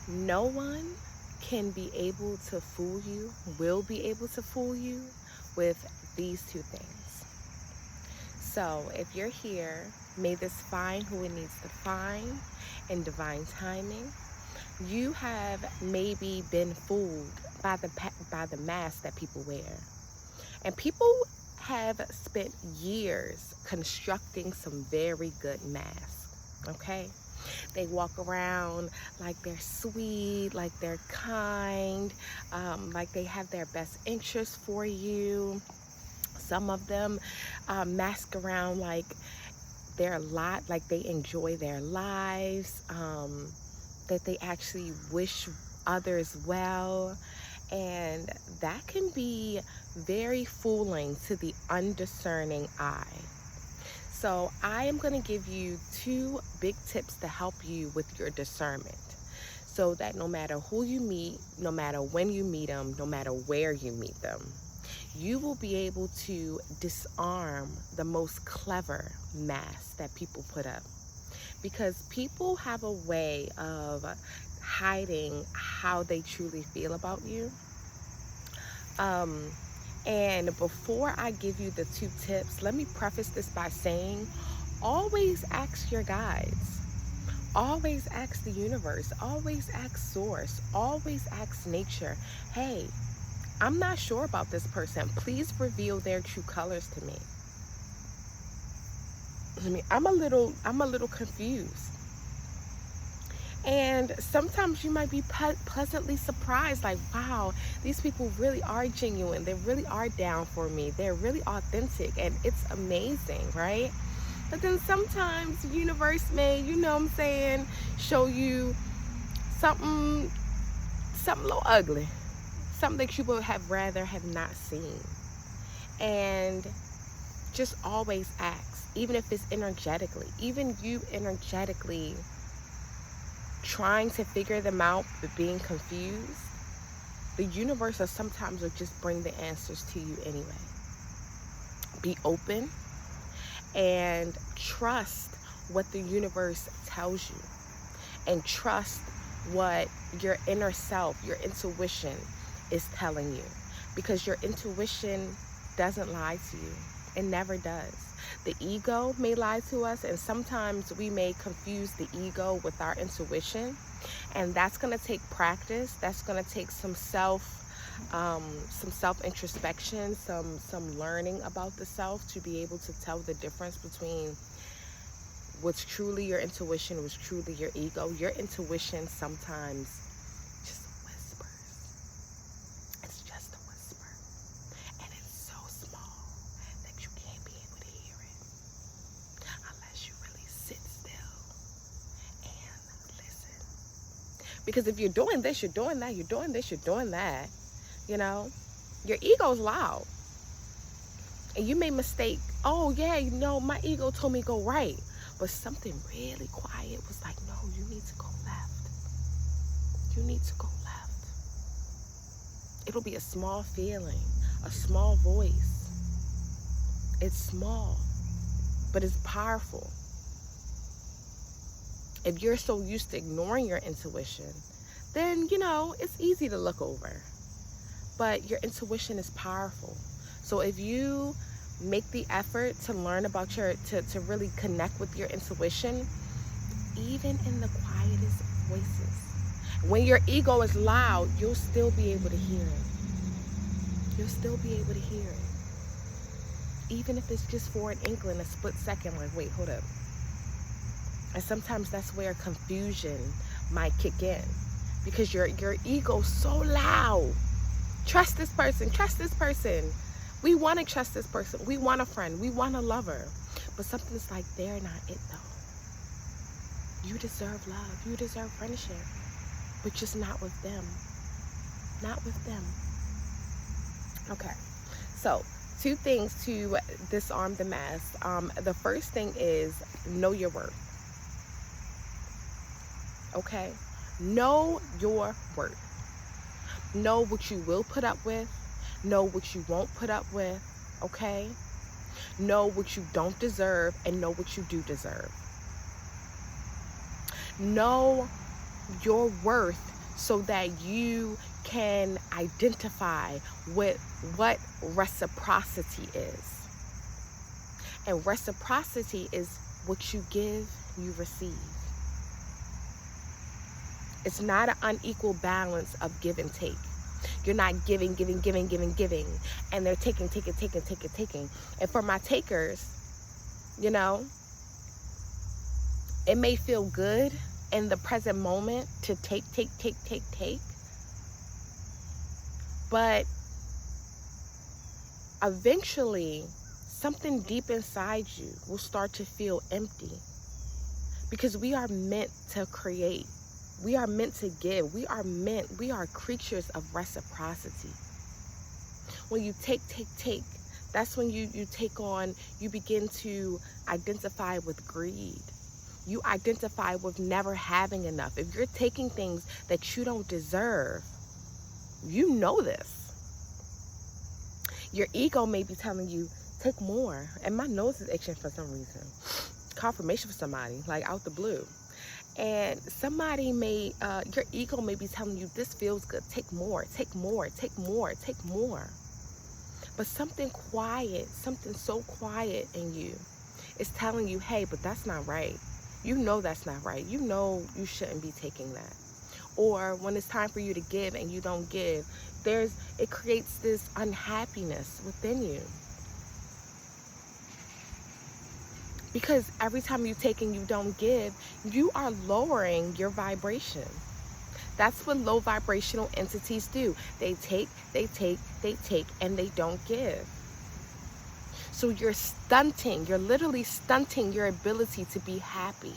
No one can be able to fool you, will be able to fool you with these two things. So if you're here, may this find who it needs to find in divine timing. You have maybe been fooled by the mask that people wear. And people have spent years constructing some very good masks, okay? They walk around like they're sweet, like they're kind, like they have their best interests for you. Some of them mask around like they're a lot, like they enjoy their lives, that they actually wish others well. And that can be very fooling to the undiscerning eye. So I am going to give you two big tips to help you with your discernment, so that no matter who you meet, no matter when you meet them, no matter where you meet them, you will be able to disarm the most clever masks that people put up. Because people have a way of hiding how they truly feel about you. And before I give you the two tips, let me preface this by saying, always ask your guides. Always ask the universe. Always ask source. Always ask nature. Hey, I'm not sure about this person. Please reveal their true colors to me. I'm a little confused. And sometimes you might be pleasantly surprised, like, wow, these people really are genuine. They really are down for me. They're really authentic, and it's amazing, right? But then sometimes the universe may, you know what I'm saying, show you something a little ugly, something that you would have rather have not seen. And just always ask, even if it's energetically, even you energetically trying to figure them out but being confused, the universe will sometimes just bring the answers to you anyway. Be open and trust what the universe tells you, and trust what your inner self, your intuition is telling you, because your intuition doesn't lie to you. It never does. The ego may lie to us, and sometimes we may confuse the ego with our intuition, and that's going to take practice. That's going to take some self introspection, some learning about the self, to be able to tell the difference between what's truly your intuition, what's truly your ego. Your intuition sometimes just whispers. It's just a whisper, and it's so small that you can't be able to hear it unless you really sit still and listen. Because if you're doing this, you're doing that, you're doing this, you're doing that, you know, your ego's loud. And you may mistake, oh yeah, you know, my ego told me go right. But something really quiet was like, no, you need to go left. You need to go left. It'll be a small feeling, a small voice. It's small, but it's powerful. If you're so used to ignoring your intuition, then, you know, it's easy to look over. But your intuition is powerful. So if you make the effort to learn about to really connect with your intuition, even in the quietest voices. When your ego is loud, you'll still be able to hear it. You'll still be able to hear it. Even if it's just for an inkling, a split second, like, wait, hold up. And sometimes that's where confusion might kick in, because your ego's so loud. Trust this person, trust this person. We want to trust this person. We want a friend. We want a lover. But something's like, they're not it though. You deserve love. You deserve friendship. But just not with them. Not with them. Okay. So, two things to disarm the mask. The first thing is know your worth. Okay? Know your worth. Know what you will put up with. Know what you won't put up with, okay? Know what you don't deserve, and know what you do deserve. Know your worth so that you can identify with what reciprocity is. And reciprocity is what you give, you receive. It's not an unequal balance of give and take. You're not giving, and they're taking. And for my takers, you know, it may feel good in the present moment to take. But eventually, something deep inside you will start to feel empty. Because we are meant to create. We are meant to give. We are creatures of reciprocity. When you take, that's when you take on, you begin to identify with greed. You identify with never having enough. If you're taking things that you don't deserve, you know this. Your ego may be telling you, take more. And my nose is itching for some reason. Confirmation for somebody, like out the blue. And somebody may, your ego may be telling you, this feels good. Take more. But something quiet, something so quiet in you is telling you, hey, but that's not right. You know that's not right. You know you shouldn't be taking that. Or when it's time for you to give and you don't give, it creates this unhappiness within you. Because every time you take and you don't give, you are lowering your vibration. That's what low vibrational entities do. They take, and they don't give. So you're literally stunting your ability to be happy.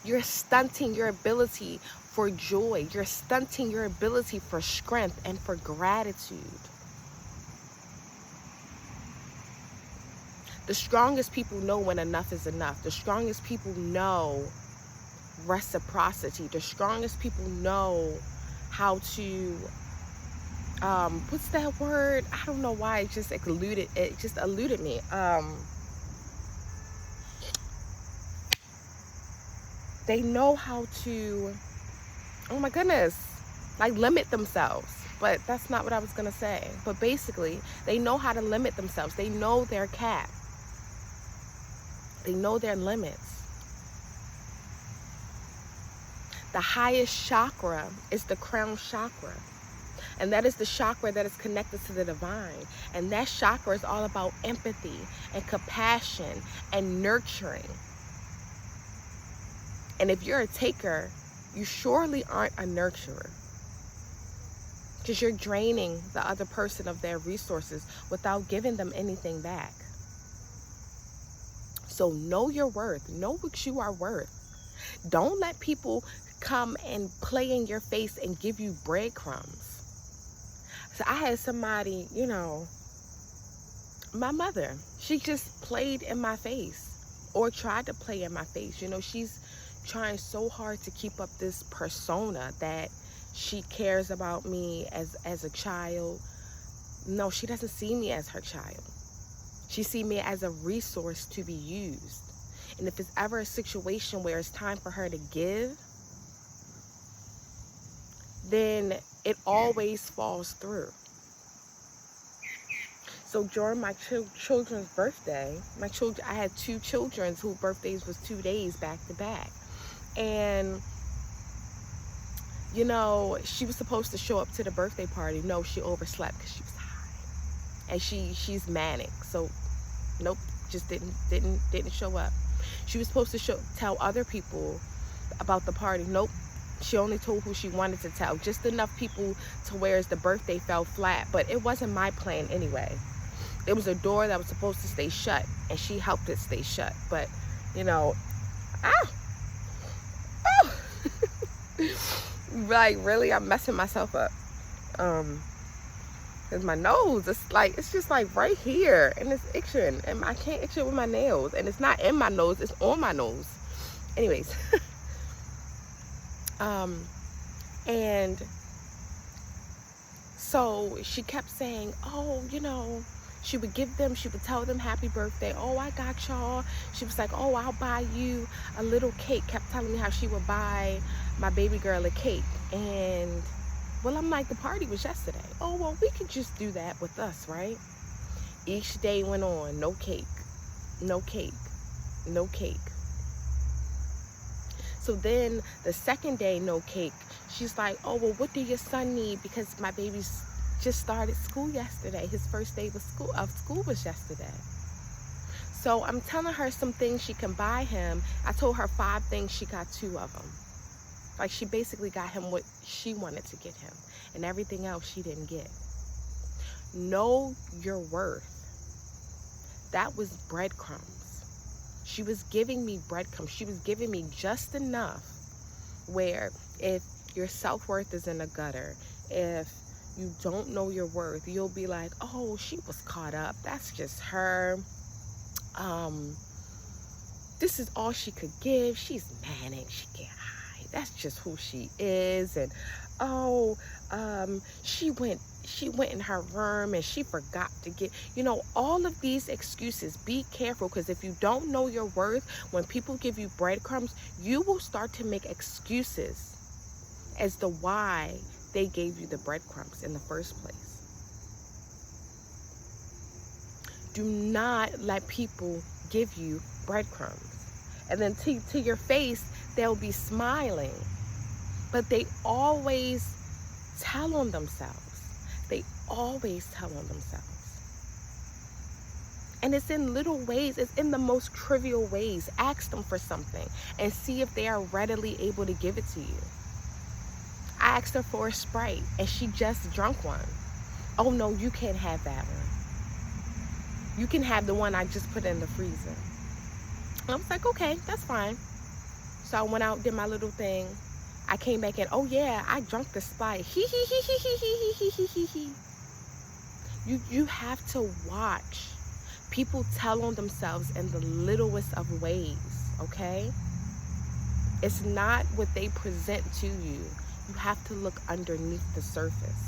You're stunting your ability for joy. You're stunting your ability for strength and for gratitude. The strongest people know when enough is enough. The strongest people know reciprocity. The strongest people know how to, what's that word? I don't know why it just eluded me. They know how to, oh my goodness, like limit themselves. But that's not what I was going to say. But basically, they know how to limit themselves. They know their cap. They know their limits. The highest chakra is the crown chakra. And that is the chakra that is connected to the divine. And that chakra is all about empathy and compassion and nurturing. And if you're a taker, you surely aren't a nurturer. Because you're draining the other person of their resources without giving them anything back. So know your worth. Know what you are worth. Don't let people come and play in your face and give you breadcrumbs. So I had somebody, you know, my mother, she just played in my face or tried to play in my face. You know, she's trying so hard to keep up this persona that she cares about me as a child. No, she doesn't see me as her child. She sees me as a resource to be used. And if it's ever a situation where it's time for her to give, then it always falls through. So during my children's birthday, I had 2 children whose birthdays was 2 days back to back. And, you know, she was supposed to show up to the birthday party. No, she overslept because she was high. And she's manic. So, nope, just didn't show up. She was supposed to tell other people about the party. Nope. She only told who she wanted to tell. Just enough people to where the birthday fell flat. But it wasn't my plan anyway. It was a door that was supposed to stay shut. And she helped it stay shut. But, you know, like, really, I'm messing myself up. Because my nose, it's just like right here. And it's itching. And I can't itch it with my nails. And it's not in my nose. It's on my nose. Anyways. And so she kept saying, oh, you know, She would tell them happy birthday. Oh, I got y'all. She was like, oh, I'll buy you a little cake. Kept telling me how she would buy my baby girl a cake. And, well, I'm like, the party was yesterday. Oh, well, we could just do that with us, right? Each day went on. No cake. No cake. No cake. So then the second day, no cake. She's like, oh, well, what do your son need? Because my baby's just started school yesterday. His first day of school was yesterday. So I'm telling her some things she can buy him. I told her 5 things. She got 2 of them. Like, she basically got him what she wanted to get him, and everything else she didn't get. Know your worth. That was breadcrumbs. She was giving me breadcrumbs. She was giving me just enough where if your self-worth is in the gutter, if you don't know your worth, you'll be like, oh, she was caught up. That's just her. This is all she could give. She's manic. She can't hide. That's just who she is. And oh, she went in her room and she forgot to get, all of these excuses. Be careful, because if you don't know your worth, when people give you breadcrumbs, you will start to make excuses as to why they gave you the breadcrumbs in the first place. Do not let people give you breadcrumbs. And then to your face, they'll be smiling, but they always tell on themselves. They always tell on themselves. And it's in little ways. It's in the most trivial ways. Ask them for something and see if they are readily able to give it to you. I asked her for a Sprite and she just drunk one. Oh no, you can't have that one. You can have the one I just put in the freezer. And I was like, okay, that's fine. So I went out, did my little thing. I came back in, oh yeah, I drank the Sprite. You have to watch. People tell on themselves in the littlest of ways, okay? It's not what they present to you. You have to look underneath the surface.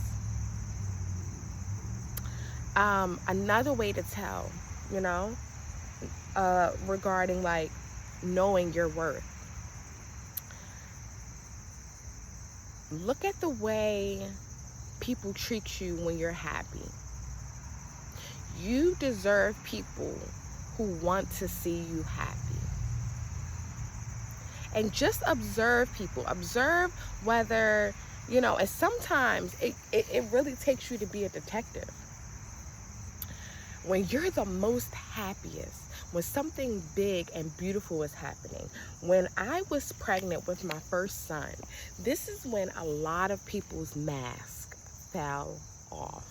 Another way to tell, regarding like knowing your worth. Look at the way people treat you when you're happy. You deserve people who want to see you happy. And just observe people. Observe whether, and sometimes it really takes you to be a detective. When you're the most happiest, when something big and beautiful is happening. When I was pregnant with my first son, this is when a lot of people's mask fell off.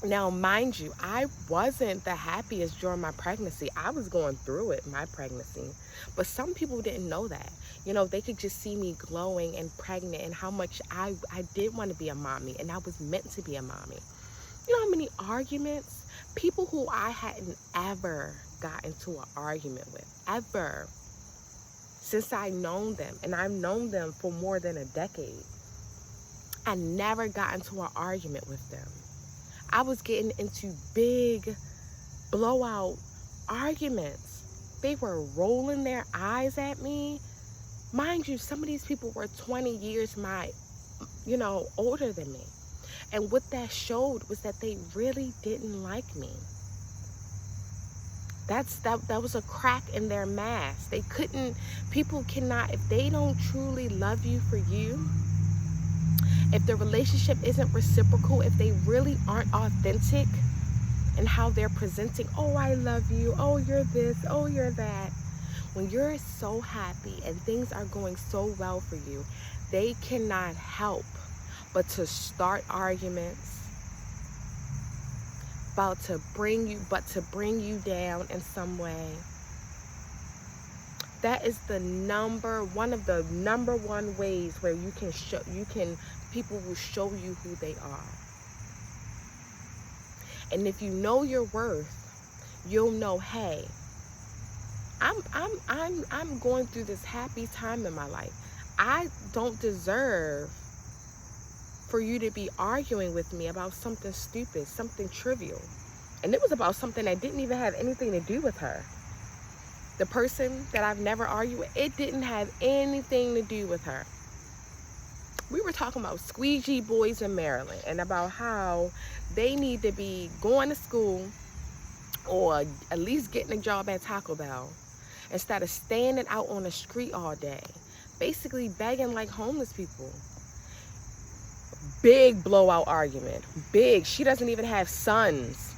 Now, mind you, I wasn't the happiest during my pregnancy. I was going through it, my pregnancy. But some people didn't know that. They could just see me glowing and pregnant and how much I did want to be a mommy, and I was meant to be a mommy. You know how many arguments? People who I hadn't ever got into an argument with, ever. Since I've known them, and I've known them for more than a decade. I never got into an argument with them. I was getting into big blowout arguments. They were rolling their eyes at me. Mind you, some of these people were 20 years older than me. And what that showed was that they really didn't like me. That was a crack in their mask. People cannot, if they don't truly love you for you, if the relationship isn't reciprocal, if they really aren't authentic in how they're presenting, oh, I love you, oh, you're this, oh, you're that. When you're so happy and things are going so well for you, they cannot help but to start arguments, to bring you down in some way. That is one of the number one ways where people will show you who they are. And if you know your worth, you'll know, hey, I'm going through this happy time in my life. I don't deserve for you to be arguing with me about something stupid, something trivial. And it was about something that didn't even have anything to do with her. The person that I've never argued with, it didn't have anything to do with her. We were talking about squeegee boys in Maryland and about how they need to be going to school or at least getting a job at Taco Bell instead of standing out on the street all day, basically begging like homeless people. Big blowout argument. Big. She doesn't even have sons.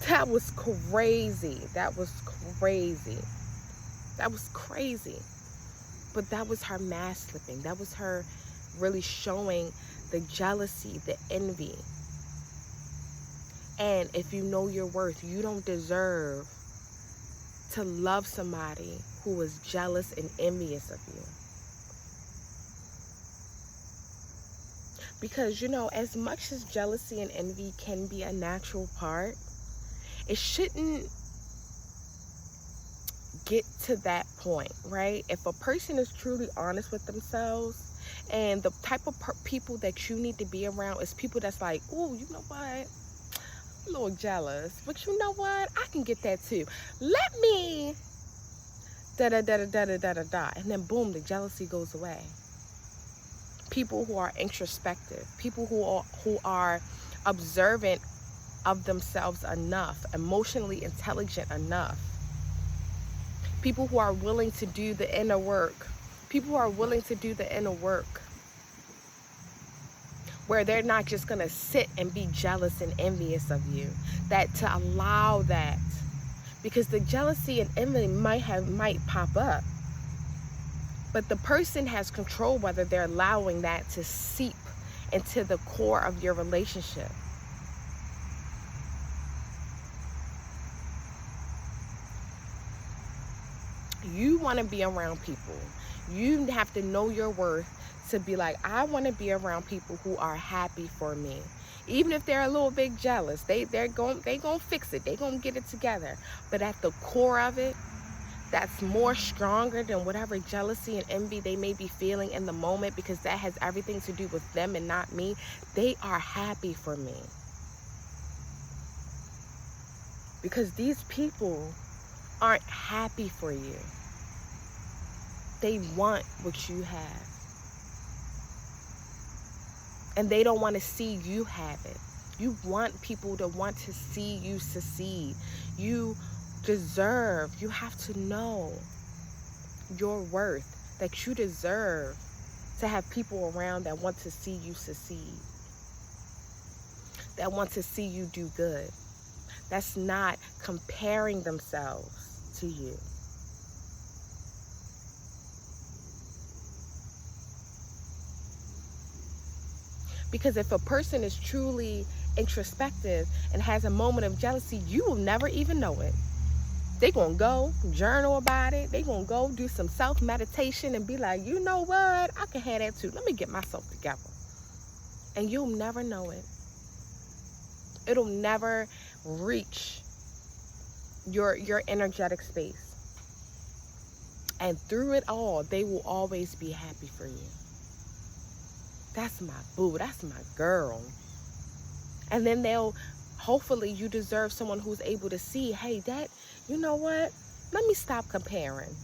That was crazy. That was crazy. That was crazy. But that was her mask slipping. That was her really showing the jealousy, the envy. And if you know your worth, you don't deserve to love somebody who is jealous and envious of you. Because, you know, as much as jealousy and envy can be a natural part, it shouldn't get to that point, right? If a person is truly honest with themselves, and the type of people that you need to be around is people that's like, oh, you know what? I'm a little jealous, but you know what? I can get that too. Let me da-da-da-da-da-da-da-da. And then boom, the jealousy goes away. People who are introspective, people who are observant of themselves enough, emotionally intelligent enough, people who are willing to do the inner work, people who are willing to do the inner work, where they're not just going to sit and be jealous and envious of you, that to allow that, because the jealousy and envy might pop up, but the person has control whether they're allowing that to seep into the core of your relationship. You want to be around people. You have to know your worth to be like, I want to be around people who are happy for me. Even if they're a little bit jealous, they're going to fix it. They're going to get it together. But at the core of it, that's more stronger than whatever jealousy and envy they may be feeling in the moment, because that has everything to do with them and not me. They are happy for me. Because these people aren't happy for you. They want what you have. And they don't want to see you have it. You want people to want to see you succeed. You deserve, you have to know your worth, that you deserve to have people around that want to see you succeed, that want to see you do good, that's not comparing themselves to you. Because if a person is truly introspective and has a moment of jealousy, you will never even know it. They're going to go journal about it. They're going to go do some self-meditation and be like, you know what? I can have that too. Let me get myself together. And you'll never know it. It'll never reach your energetic space. And through it all, they will always be happy for you. That's my boo. That's my girl. And then hopefully you deserve someone who's able to see, hey, that, you know what? Let me stop comparing.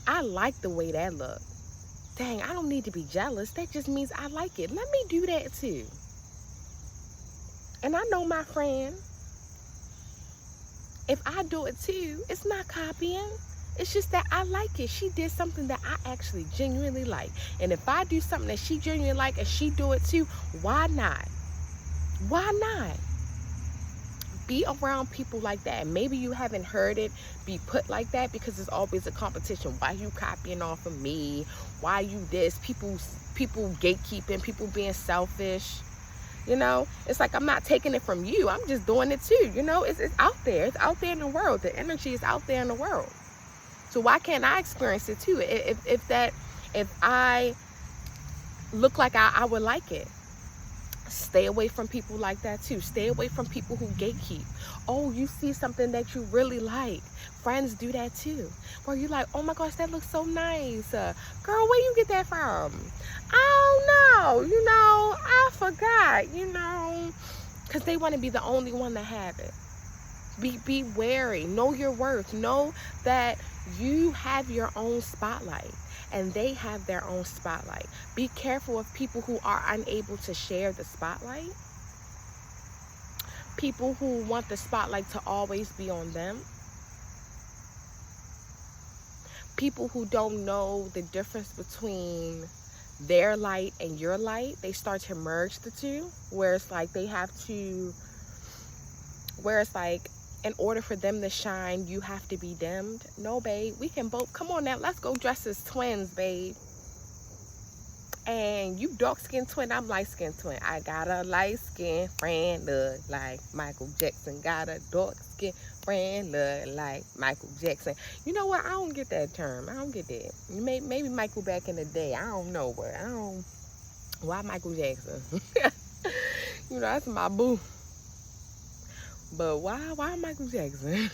I like the way that look. Dang, I don't need to be jealous. That just means I like it. Let me do that too. And I know my friend, if I do it too, it's not copying. It's just that I like it. She did something that I actually genuinely like. And if I do something that she genuinely like and she do it too, why not? Why not? Be around people like that. And maybe you haven't heard it be put like that because it's always a competition. Why you copying off of me? Why you this? People gatekeeping, people being selfish. You know, it's like, I'm not taking it from you. I'm just doing it too. You know, it's out there. It's out there in the world. The energy is out there in the world. So why can't I experience it too? If I look like I would like it. Stay away from people like that too. Stay away from people who gatekeep. Oh, you see something that you really like. Friends do that too. Where you're like, oh my gosh, that looks so nice. Girl, where you get that from? I don't know, I forgot, because they want to be the only one to have it. Be wary. Know your worth. Know that you have your own spotlight and they have their own spotlight. Be careful of people who are unable to share the spotlight. People who want the spotlight to always be on them. People who don't know the difference between their light and your light. They start to merge the two, where it's like they have to, where it's like, in order for them to shine, you have to be dimmed. No, babe, we can both, come on now, let's go dress as twins, babe. And you dark-skinned twin, I'm light-skinned twin. I got a light-skinned friend, look like Michael Jackson. Got a dark-skinned friend, look like Michael Jackson. You know what? I don't get that term. I don't get that. Maybe Michael back in the day. I don't know, but I don't. Why Michael Jackson? That's my boo. But why Michael Jackson?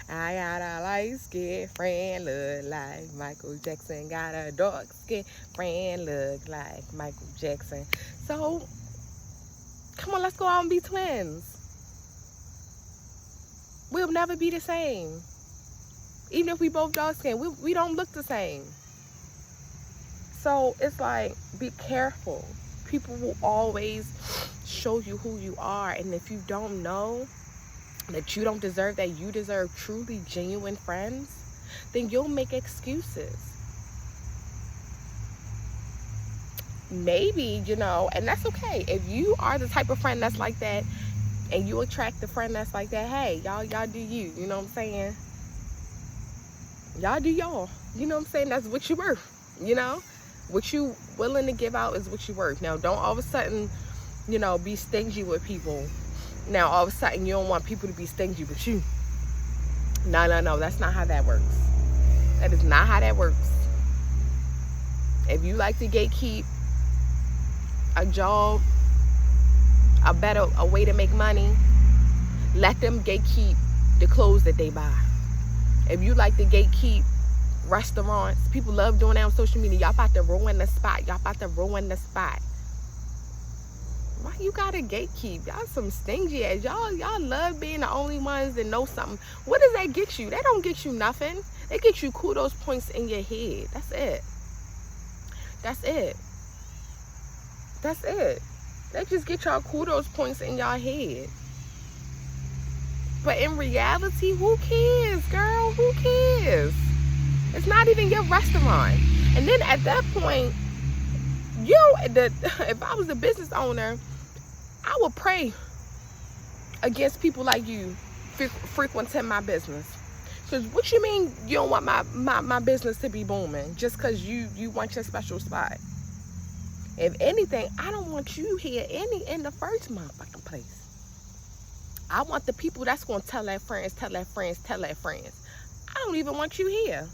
I got a light-skinned friend, look like Michael Jackson. Got a dark-skinned friend, look like Michael Jackson. So, come on, let's go out and be twins. We'll never be the same. Even if we both dark-skinned, we don't look the same. So, it's like, be careful. People will always show you who you are, and if you don't know that you don't deserve that, you deserve truly genuine friends, then you'll make excuses. Maybe, and that's okay. If you are the type of friend that's like that and you attract a friend that's like that, hey, y'all do you know what I'm saying? Y'all do y'all, you know what I'm saying? That's what you worth, what you willing to give out is what you worth. Now, don't all of a sudden be stingy with people. Now, all of a sudden, you don't want people to be stingy with you. No. That's not how that works. That is not how that works. If you like to gatekeep a job, a way to make money, let them gatekeep the clothes that they buy. If you like to gatekeep restaurants, people love doing that on social media. Y'all about to ruin the spot. Why you gotta gatekeep? Y'all some stingy ass. Y'all love being the only ones that know something. What does that get you? That don't get you nothing. It gets you kudos points in your head. That's it. That just get y'all kudos points in y'all head. But in reality, who cares, girl? Who cares? It's not even your restaurant. And then at that point, if I was a business owner, I would pray against people like you frequenting my business. Because what you mean you don't want my business to be booming just because you want your special spot? If anything, I don't want you here in the first motherfucking place. I want the people that's going to tell their friends. I don't even want you here.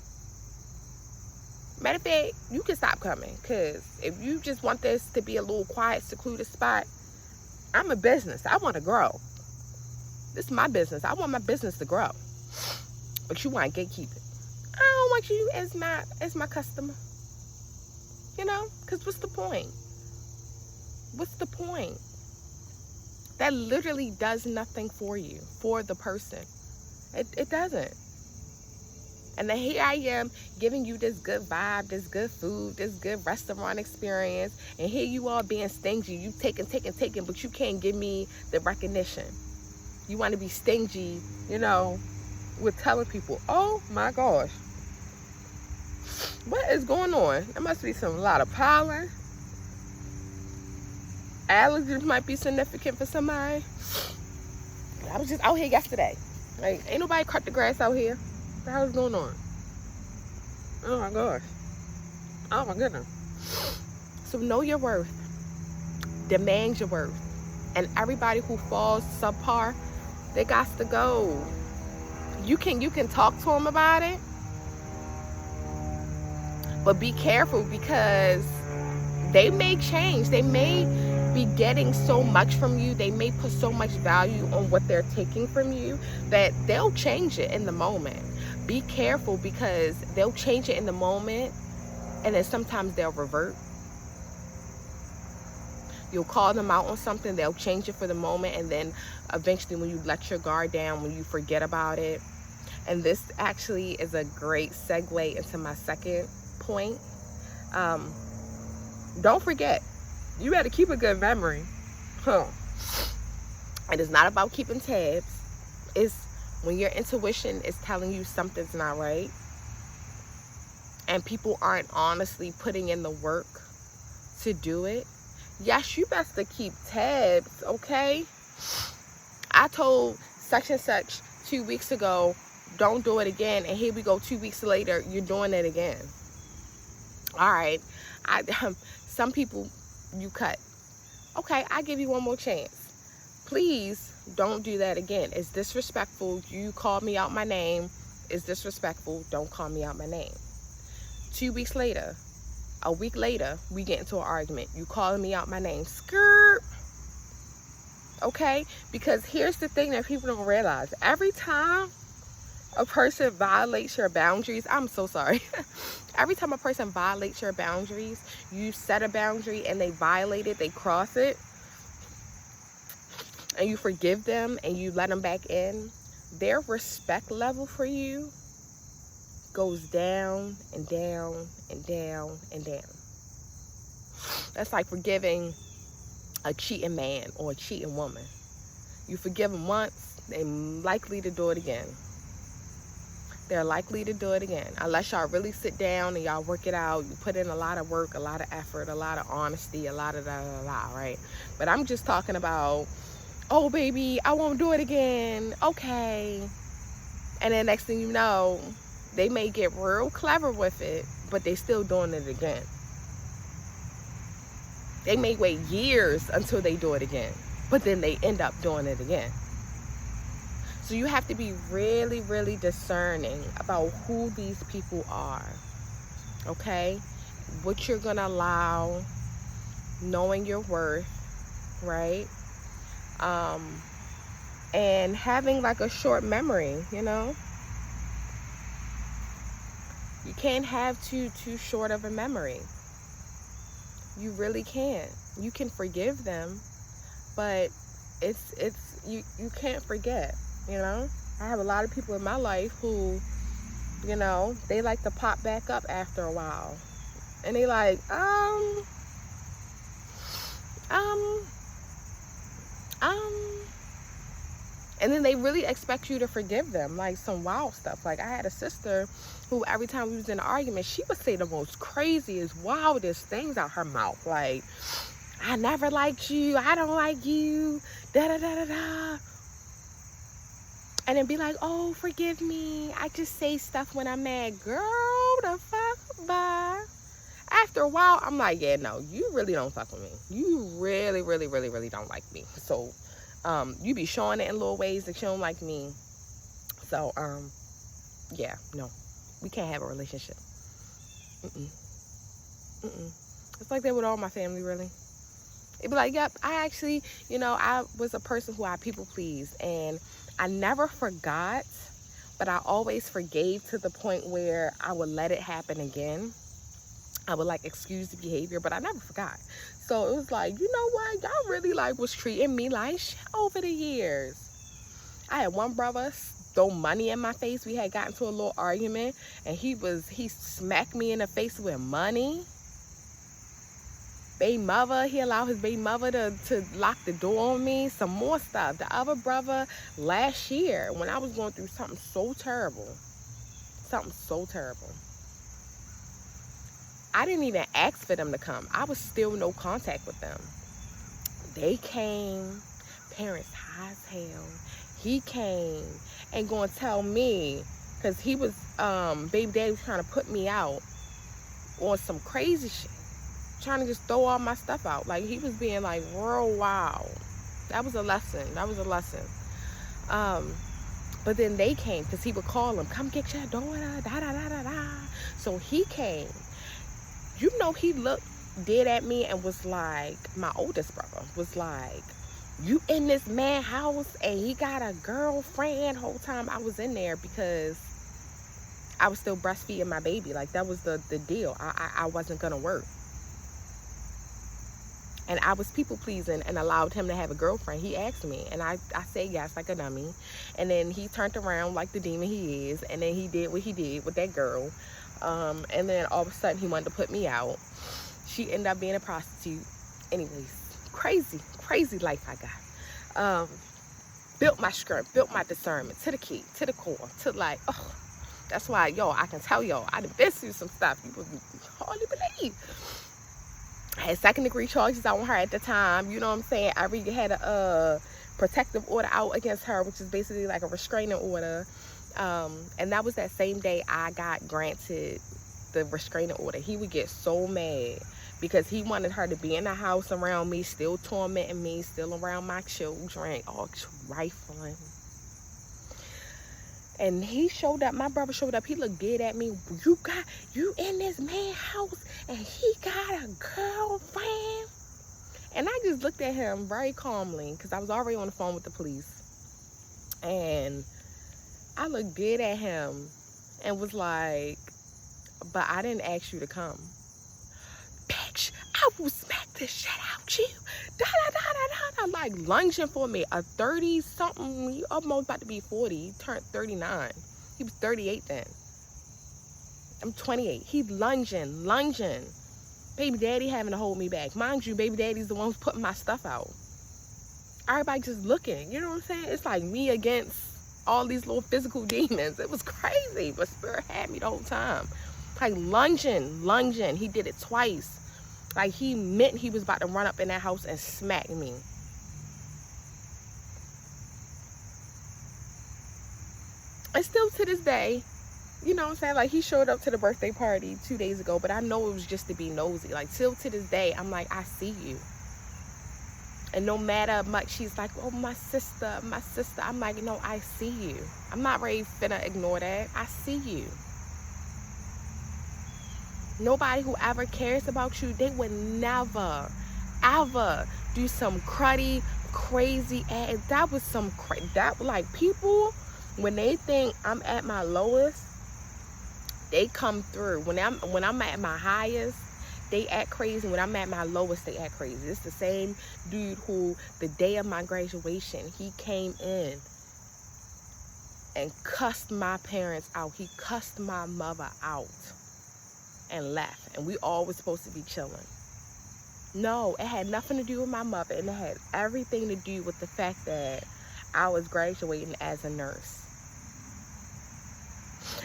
Matter of fact, you can stop coming, because if you just want this to be a little quiet, secluded spot, I'm a business. I want to grow. This is my business. I want my business to grow. But you want to gatekeep it. I don't want you as my customer. Because what's the point? What's the point? That literally does nothing for you, for the person. It doesn't. And then here I am giving you this good vibe, this good food, this good restaurant experience. And here you are being stingy. You taking, but you can't give me the recognition. You want to be stingy, with telling people, oh my gosh. What is going on? There must be a lot of pollen. Allergies might be significant for somebody. I was just out here yesterday. Like, ain't nobody cut the grass out here. What the hell's going on? Oh my gosh. Oh my goodness. So know your worth. Demand your worth. And everybody who falls subpar, they got to go. You can talk to them about it. But be careful, because they may change. They may be getting so much from you. They may put so much value on what they're taking from you that they'll change it in the moment. Be careful, because they'll change it in the moment, and then sometimes they'll revert. You'll call them out on something, they'll change it for the moment, and then eventually when you let your guard down, when you forget about it. And this actually is a great segue into my second point. Don't forget, you better keep a good memory. It is not about keeping tabs. It's when your intuition is telling you something's not right and people aren't honestly putting in the work to do it. Yes, you best to keep tabs, okay? I told such and such 2 weeks ago, don't do it again, and here we go 2 weeks later, you're doing it again. All right, some people you cut. Okay, I give you one more chance. Please don't do that again. It's disrespectful. You called me out my name. It's disrespectful. Don't call me out my name. 2 weeks later, a week later, we get into an argument. You calling me out my name. Skirt. Okay? Because here's the thing that people don't realize. Every time a person violates your boundaries, I'm so sorry. Every time a person violates your boundaries, you set a boundary and they violate it, they cross it, and you forgive them and you let them back in, their respect level for you goes down and down and down and down. That's like forgiving a cheating man or a cheating woman. You forgive them once, they're likely to do it again. They're likely to do it again. Unless y'all really sit down and y'all work it out. You put in a lot of work, a lot of effort, a lot of honesty, a lot of right? But I'm just talking about, oh, baby, I won't do it again. Okay. And then next thing you know, they may get real clever with it, but they still doing it again. They may wait years until they do it again, but then they end up doing it again. So you have to be really, really discerning about who these people are, okay? What you're gonna allow, knowing your worth, right? And having like a short memory, you know? You can't have too short of a memory. You really can't. You can forgive them, but you can't forget. You know, I have a lot of people in my life who, you know, they like to pop back up after a while. And they like, and then they really expect you to forgive them, like some wild stuff. Like I had a sister who every time we was in an argument, she would say the most craziest, wildest things out her mouth. Like, I never liked you, I don't like you, da-da-da-da-da. And then be like, oh, forgive me. I just say stuff when I'm mad. Girl, the fuck, bye. After a while, I'm like, yeah, no, you really don't fuck with me. You really, really, really, really don't like me. So, you be showing it in little ways that you don't like me. So, yeah, no. We can't have a relationship. It's like that with all my family, really. It'd be like, yep, I actually, you know, I was a person who I people pleased. And I never forgot, but I always forgave to the point where I would let it happen again. I would like excuse the behavior, but I never forgot. So it was like, you know what? Y'all really like was treating me like shit over the years. I had one brother throw money in my face. We had gotten into a little argument and he smacked me in the face with money. Baby mother, he allowed his baby mother to lock the door on me. Some more stuff. The other brother, last year, when I was going through something so terrible, I didn't even ask for them to come. I was still no contact with them. They came, parents high as hell. He came and going to tell me, because he was, baby daddy was trying to put me out on some crazy shit. Trying to just throw all my stuff out. Like, he was being like real wild. That was a lesson. But then they came because he would call him, come get your daughter, da-da-da-da-da. So he came. You know, he looked dead at me and was like, my oldest brother was like, you in this man house and he got a girlfriend. Whole time I was in there because I was still breastfeeding my baby. Like, that was the deal. I wasn't gonna work. And I was people pleasing and allowed him to have a girlfriend. He asked me, and I said yes like a dummy. And then he turned around like the demon he is, and then he did what he did with that girl. And then all of a sudden he wanted to put me out. She ended up being a prostitute. Anyways, crazy life I got. Built my strength, built my discernment to the key, to the core, to like, oh, that's why, yo, I can tell y'all, I done been through some stuff you would hardly believe. I had 2nd-degree charges on her at the time, you know what I'm saying? I really had a protective order out against her, which is basically like a restraining order. And that was that same day I got granted the restraining order. He would get so mad because he wanted her to be in the house around me, still tormenting me, still around my children, all trifling. And he showed up, my brother showed up, he looked dead at me. You in this man's house and he got a girlfriend? And I just looked at him very calmly because I was already on the phone with the police. And I looked dead at him and was like, but I didn't ask you to come. Bitch, I will smack the shit out you. Like lunging for me. A 30-something, he almost about to be 40. He turned 39. He was 38 then. I'm 28. He lunging. Baby daddy having to hold me back. Mind you, baby daddy's the one who's putting my stuff out. Everybody just looking. You know what I'm saying? It's like me against all these little physical demons. It was crazy, but Spirit had me the whole time. Like lunging. He did it twice. Like he meant he was about to run up in that house and smack me. And still to this day, you know what I'm saying? Like he showed up to the birthday party 2 days ago, but I know it was just to be nosy. Like till to this day, I'm like, I see you. And no matter much, she's like, oh, my sister. I'm like, no, I see you. I'm not ready finna ignore that. I see you. Nobody who ever cares about you, they would never, ever do some cruddy, crazy ass. That was some like people, when they think I'm at my lowest, they come through. When I'm at my highest, they act crazy. When I'm at my lowest, they act crazy. It's the same dude who, the day of my graduation, he came in and cussed my parents out. He cussed my mother out and left. And we all were supposed to be chilling. No, it had nothing to do with my mother. And it had everything to do with the fact that I was graduating as a nurse.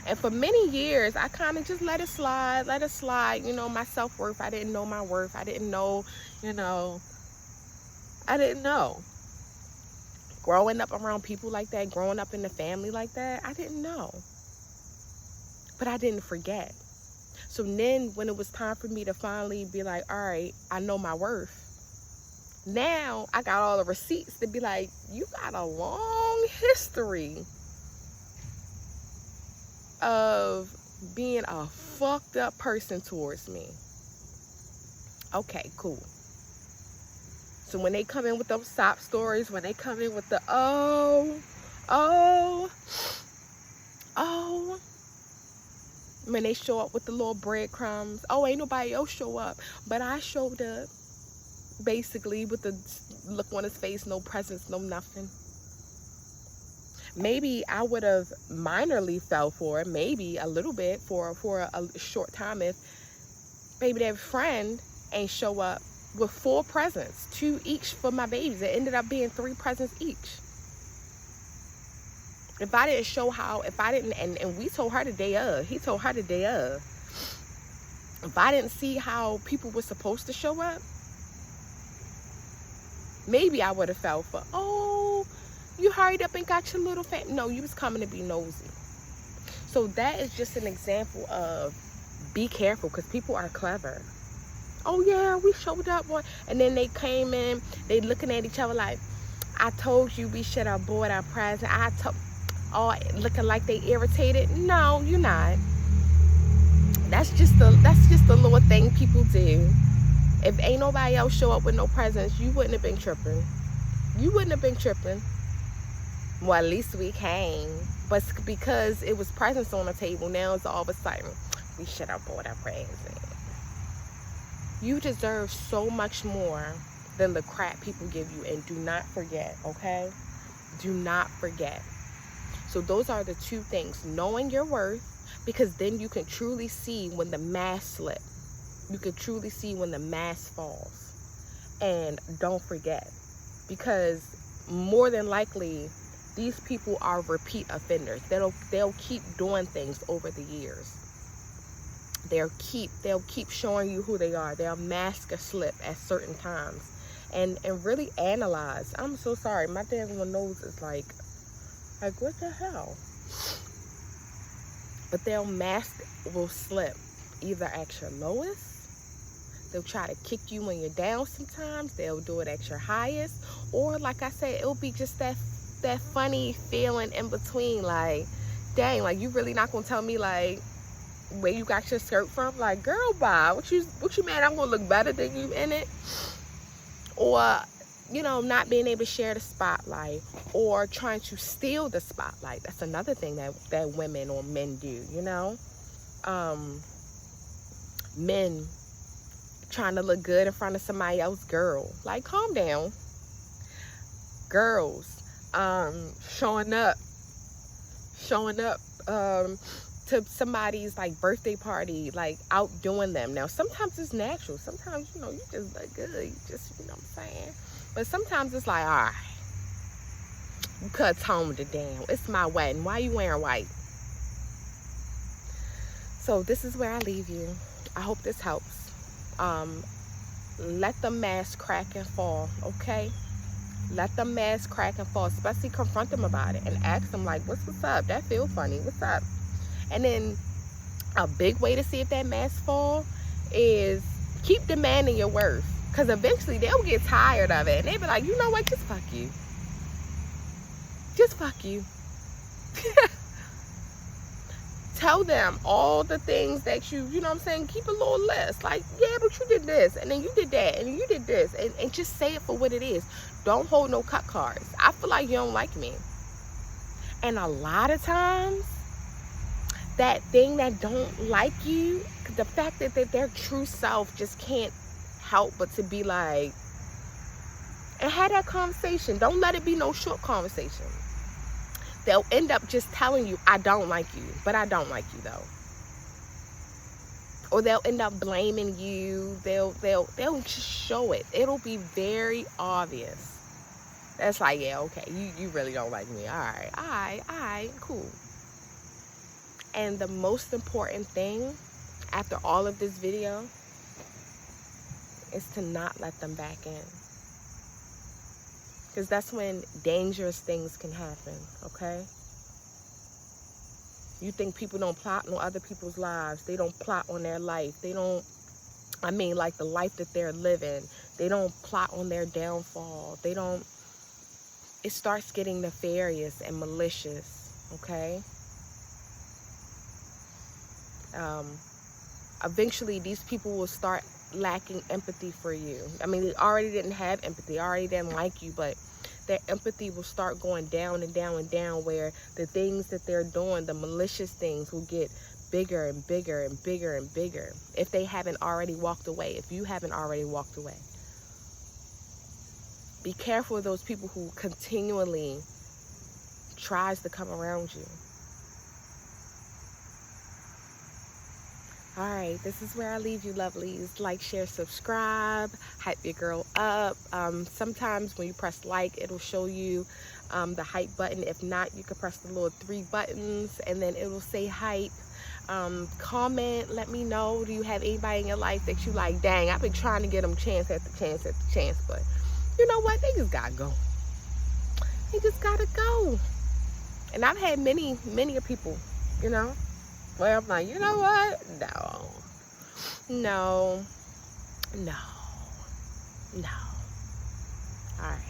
And for many years, I kind of just let it slide. You know, my self-worth. I didn't know my worth. I didn't know, I didn't know. Growing up around people like that, growing up in the family like that, I didn't know. But I didn't forget. So then when it was time for me to finally be like, all right, I know my worth. Now I got all the receipts to be like, you got a long history of being a fucked up person towards me. Okay, cool. So when they come in with those sob stories, when they come in with the when they show up with the little breadcrumbs, ain't nobody else show up, but I showed up, basically with the look on his face, no presents, no nothing. Maybe I would have minorly fell for it, maybe a little bit for a short time if baby that friend ain't show up with 4 presents, 2 each for my babies. It ended up being 3 presents each. If I didn't show how, if I didn't, and we told her the day of, he told her the day of. If I didn't see how people were supposed to show up, maybe I would have fell for, you hurried up and got your little family. No, you was coming to be nosy. So that is just an example of be careful, because people are clever. Oh yeah, we showed up one, and then they came in, they looking at each other like, I told you we should have bought our present. Looking like they irritated. No, you're not. That's just the little thing people do. If ain't nobody else show up with no presents, you wouldn't have been tripping. You wouldn't have been tripping. Well, at least we came. But because it was presents on the table, now it's all of a sudden, we should have bought our present. You deserve so much more than the crap people give you. And do not forget, okay? Do not forget. So those are the two things. Knowing your worth, because then you can truly see when the mask slips. You can truly see when the mask falls. And don't forget, because more than likely, these people are repeat offenders. They'll keep doing things over the years. They'll keep showing you who they are. They'll mask a slip at certain times, and really analyze. I'm so sorry, my damn nose is like what the hell? But they'll will slip either at your lowest. They'll try to kick you when you're down sometimes. They'll do it at your highest. Or like I said, it'll be just that funny feeling in between. Like, dang, like you really not gonna tell me like where you got your skirt from? Like, girl, bye. What you mad I'm gonna look better than you in it? Or, you know, not being able to share the spotlight, or trying to steal the spotlight. That's another thing that women or men do, you know. Men trying to look good in front of somebody else's girl. Like, calm down. Girls showing up to somebody's like birthday party, like outdoing them. Now sometimes it's natural, sometimes, you know, you just look good, you just, you know what I'm saying, but sometimes it's like, all right, you could tone it down. It's my wedding, why you wearing white? So this is where I leave you. I hope this helps. Let the mask crack and fall, okay? Let the mask crack and fall. Especially confront them about it and ask them like, what's up? That feel funny. What's up? And then a big way to see if that mask fall is keep demanding your worth. Because eventually they'll get tired of it. And they'll be like, you know what? Just fuck you. Just fuck you. Tell them all the things that you know what I'm saying? Keep a little list. Like, yeah, but you did this. And then you did that. And you did this. And just say it for what it is. Don't hold no cut cards. I feel like you don't like me. And a lot of times, that thing that don't like you, the fact that their true self just can't help but to be like, and have that conversation. Don't let it be no short conversation. They'll end up just telling you, I don't like you, but I don't like you though. Or they'll end up blaming you. They'll just show it. It'll be very obvious. That's like, yeah, okay, you really don't like me. All right, cool. And the most important thing after all of this video is to not let them back in. Because that's when dangerous things can happen, okay? You think people don't plot on other people's lives. They don't plot on their life. They don't, I mean, like the life that they're living. They don't plot on their downfall. They don't, it starts getting nefarious and malicious, okay? Eventually these people will start lacking empathy for you. I mean, they already didn't have empathy, already didn't like you, but their empathy will start going down and down and down, where the things that they're doing, the malicious things, will get bigger and bigger and bigger and bigger if they haven't already walked away, if you haven't already walked away. Be careful of those people who continually tries to come around you. All right, this is where I leave you, lovelies. Like, share, subscribe, hype your girl up. Sometimes when you press like, it'll show you the hype button. If not, you can press the little 3 buttons and then it'll say hype. Comment, let me know, do you have anybody in your life that you like, dang, I've been trying to get them chance after chance after chance, but you know what, they just gotta go. They just gotta go. And I've had many people, you know, where I'm like, you know what, no. All right.